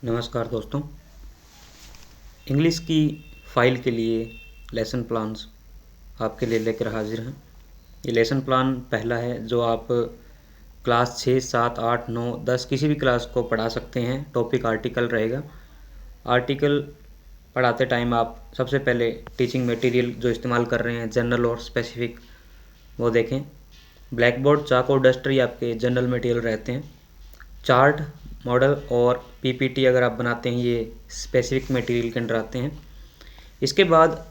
नमस्कार दोस्तों। इंग्लिश की फ़ाइल के लिए लेसन प्लान्स आपके लिए लेकर हाजिर हैं। ये लेसन प्लान पहला है जो आप क्लास 6, 7, 8, 9, 10 किसी भी क्लास को पढ़ा सकते हैं। टॉपिक आर्टिकल रहेगा। आर्टिकल पढ़ाते टाइम आप सबसे पहले टीचिंग मटेरियल जो इस्तेमाल कर रहे हैं जनरल और स्पेसिफिक वो देखें। ब्लैक बोर्ड, चाक और डस्टर ये आपके जनरल मटेरियल रहते हैं। चार्ट, मॉडल और पीपीटी अगर आप बनाते हैं ये स्पेसिफिक मटेरियल के अंदर आते हैं। इसके बाद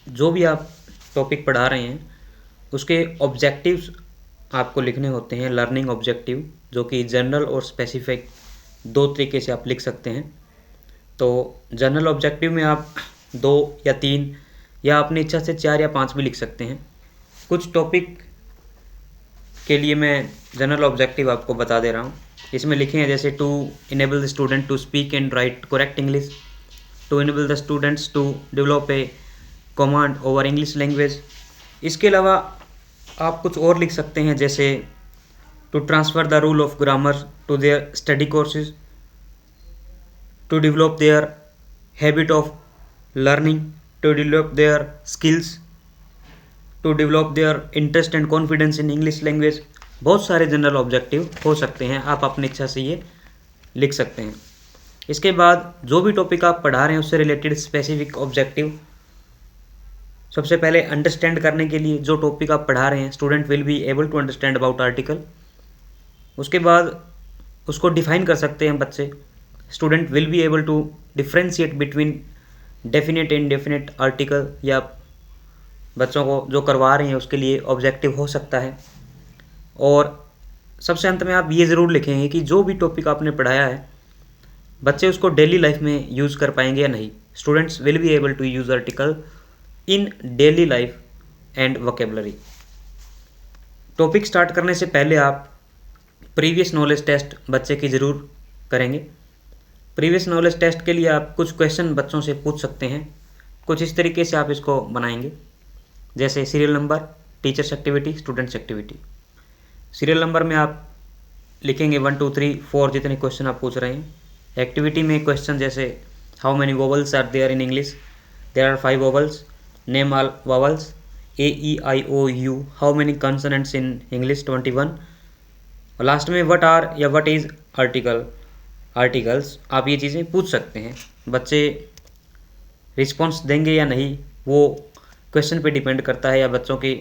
जो भी आप टॉपिक पढ़ा रहे हैं उसके ऑब्जेक्टिव्स आपको लिखने होते हैं। लर्निंग ऑब्जेक्टिव जो कि जनरल और स्पेसिफिक दो तरीके से आप लिख सकते हैं। तो जनरल ऑब्जेक्टिव में आप 2 या 3 या अपनी इच्छा से 4 या 5 भी लिख सकते हैं। कुछ टॉपिक के लिए मैं जनरल ऑब्जेक्टिव आपको बता दे रहा हूँ। इसमें लिखे हैं जैसे to enable the student to speak and write correct English, to enable the students to develop a command over English language. इसके अलावा आप कुछ और लिख सकते हैं जैसे to transfer the rule of grammar to their study courses, to develop their habit of learning, to develop their skills, to develop their interest and confidence in English language. बहुत सारे जनरल ऑब्जेक्टिव हो सकते हैं, आप अपनी इच्छा से ये लिख सकते हैं। इसके बाद जो भी टॉपिक आप पढ़ा रहे हैं उससे रिलेटेड स्पेसिफिक ऑब्जेक्टिव। सबसे पहले अंडरस्टैंड करने के लिए जो टॉपिक आप पढ़ा रहे हैं student will be able to understand about article. उसके बाद उसको डिफाइन कर सकते हैं बच्चे। Student will be able to differentiate between definite and indefinite article, या बच्चों को जो करवा रहे हैं उसके लिए ऑब्जेक्टिव हो सकता है। और सबसे अंत में आप ये ज़रूर लिखेंगे कि जो भी टॉपिक आपने पढ़ाया है बच्चे उसको डेली लाइफ में यूज़ कर पाएंगे या नहीं। Students will be able to use article in daily life and vocabulary. Topic start करने से पहले आप प्रीवियस नॉलेज टेस्ट बच्चे की ज़रूर करेंगे। प्रीवियस नॉलेज टेस्ट के लिए आप कुछ क्वेश्चन बच्चों से पूछ सकते हैं। कुछ इस तरीके से आप इसको बनाएंगे जैसे serial number, teachers activity, students activity. Serial number में आप लिखेंगे 1, 2, 3, 4 जितने क्वेश्चन आप पूछ रहे हैं। एक्टिविटी में क्वेश्चन जैसे how many vowels are there in English, there are 5 vowels, name all vowels, A, E, I, O, U, how many consonants in English, 21। और लास्ट में व्हाट आर या व्हाट इज़ आर्टिकल्स। आप ये चीज़ें पूछ सकते हैं। बच्चे रिस्पॉन्स देंगे या नहीं वो क्वेश्चन पे डिपेंड करता है या बच्चों की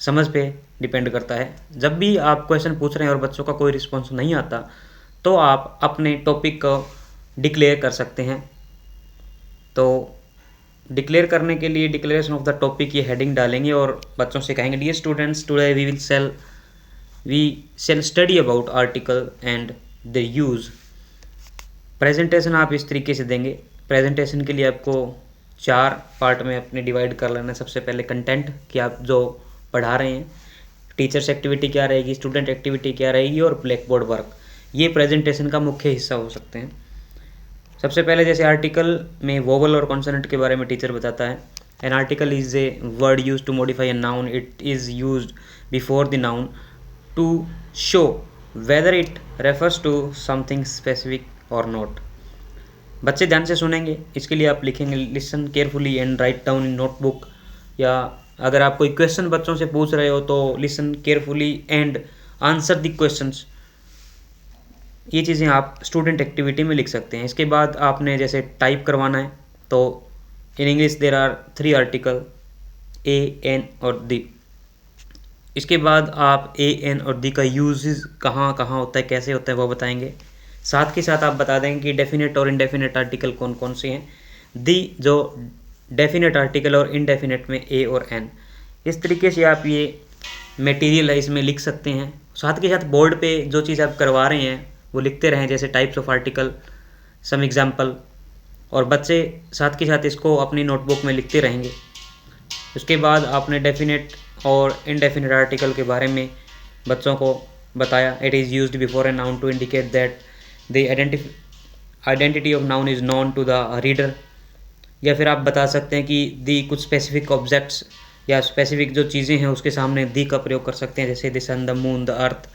समझ पे डिपेंड करता है। जब भी आप क्वेश्चन पूछ रहे हैं और बच्चों का कोई रिस्पॉन्स नहीं आता तो आप अपने टॉपिक को डिक्लेयर कर सकते हैं। तो डिक्लेयर करने के लिए डिक्लेरेशन ऑफ द टॉपिक ये हेडिंग डालेंगे और बच्चों से कहेंगे dear students today we shall study about article and the use. Presentation आप इस तरीके से देंगे। प्रेजेंटेशन के लिए आपको 4 पार्ट में अपने डिवाइड कर लेना है। सबसे पहले कंटेंट कि आप जो पढ़ा रहे हैं, टीचर्स एक्टिविटी क्या रहेगी, स्टूडेंट एक्टिविटी क्या रहेगी और ब्लैक बोर्ड वर्क। ये प्रेजेंटेशन का मुख्य हिस्सा हो सकते हैं। सबसे पहले जैसे आर्टिकल में वोवल और कॉन्सोनेंट के बारे में टीचर बताता है। An article is a word use to modify a noun, it is use before the noun to show whether it refers to something specific और नॉट। बच्चे ध्यान से सुनेंगे, इसके लिए आप लिखेंगे listen carefully and write down in notebook. या अगर आप कोई क्वेश्चन बच्चों से पूछ रहे हो तो listen carefully and answer the questions. ये चीज़ें आप स्टूडेंट एक्टिविटी में लिख सकते हैं। इसके बाद आपने जैसे टाइप करवाना है तो in English there are 3 article a, an और द। इसके बाद आप ए, एन और द का यूजेस कहाँ कहाँ होता है, कैसे होता है वो बताएंगे। साथ के साथ आप बता देंगे कि डेफिनेट और इनडेफिनेट आर्टिकल कौन कौन से हैं। दी जो डेफिनेट आर्टिकल और इनडेफिनेट में ए और एन। इस तरीके से आप ये मटेरियल है इसमें लिख सकते हैं। साथ के साथ बोर्ड पे जो चीज़ आप करवा रहे हैं वो लिखते रहें जैसे types of article, some example, और बच्चे साथ के साथ इसको अपनी नोटबुक में लिखते रहेंगे। उसके बाद आपने डेफिनेट और इनडेफिनेट आर्टिकल के बारे में बच्चों को बताया। It is used before a noun to indicate that the identity of noun is known to the reader. या फिर आप बता सकते हैं कि दी कुछ स्पेसिफिक ऑब्जेक्ट्स या स्पेसिफिक जो चीज़ें हैं उसके सामने दी का प्रयोग कर सकते हैं जैसे the sun, the moon, the earth.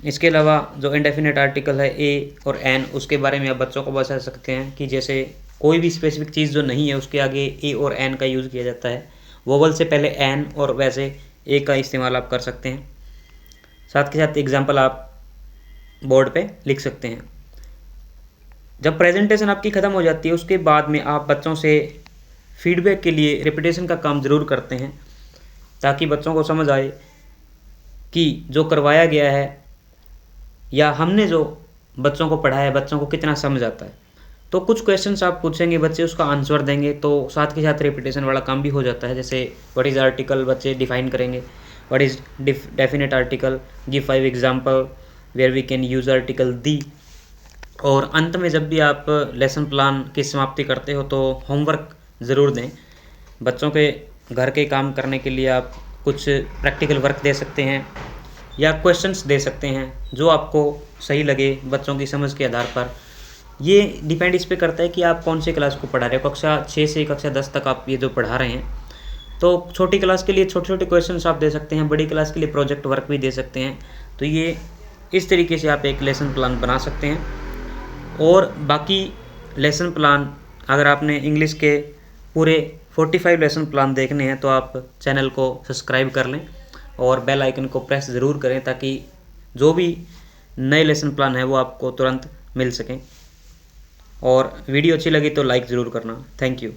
इसके अलावा जो इंडेफिनिट आर्टिकल है ए और एन, उसके बारे में आप बच्चों को बता सकते हैं कि जैसे कोई भी स्पेसिफिक चीज़ जो नहीं है उसके आगे ए और एन का यूज़ किया जाता है। वोवल से पहले एन और वैसे ए का इस्तेमाल आप कर सकते हैं। साथ के साथ एग्जाम्पल आप बोर्ड पे लिख सकते हैं। जब प्रेजेंटेशन आपकी ख़त्म हो जाती है उसके बाद में आप बच्चों से फीडबैक के लिए रिपीटेशन का काम ज़रूर करते हैं, ताकि बच्चों को समझ आए कि जो करवाया गया है या हमने जो बच्चों को पढ़ाया है बच्चों को कितना समझ आता है। तो कुछ क्वेश्चंस आप पूछेंगे, बच्चे उसका आंसर देंगे, तो साथ के साथ रिपीटेशन वाला काम भी हो जाता है। जैसे व्हाट इज़ आर्टिकल बच्चे डिफाइन करेंगे, what is definite article, give 5 example where we can use article the. और अंत में जब भी आप लेसन प्लान की समाप्ति करते हो तो होमवर्क ज़रूर दें। बच्चों के घर के काम करने के लिए आप कुछ प्रैक्टिकल वर्क दे सकते हैं या क्वेश्चंस दे सकते हैं जो आपको सही लगे बच्चों की समझ के आधार पर। ये डिपेंड इस पे करता है कि आप कौन से क्लास को पढ़ा रहे हो। कक्षा 6 से कक्षा 10 तक आप ये जो पढ़ा रहे हैं, तो छोटी क्लास के लिए छोटे छोटे क्वेश्चंस आप दे सकते हैं, बड़ी क्लास के लिए प्रोजेक्ट वर्क भी दे सकते हैं। तो ये इस तरीके से आप एक लेसन प्लान बना सकते हैं। और बाकी लेसन प्लान अगर आपने इंग्लिश के पूरे 45 लेसन प्लान देखने हैं तो आप चैनल को सब्सक्राइब कर लें और बेल आइकन को प्रेस ज़रूर करें, ताकि जो भी नए लेसन प्लान है वो आपको तुरंत मिल सकें। और वीडियो अच्छी लगी तो लाइक ज़रूर करना। Thank you.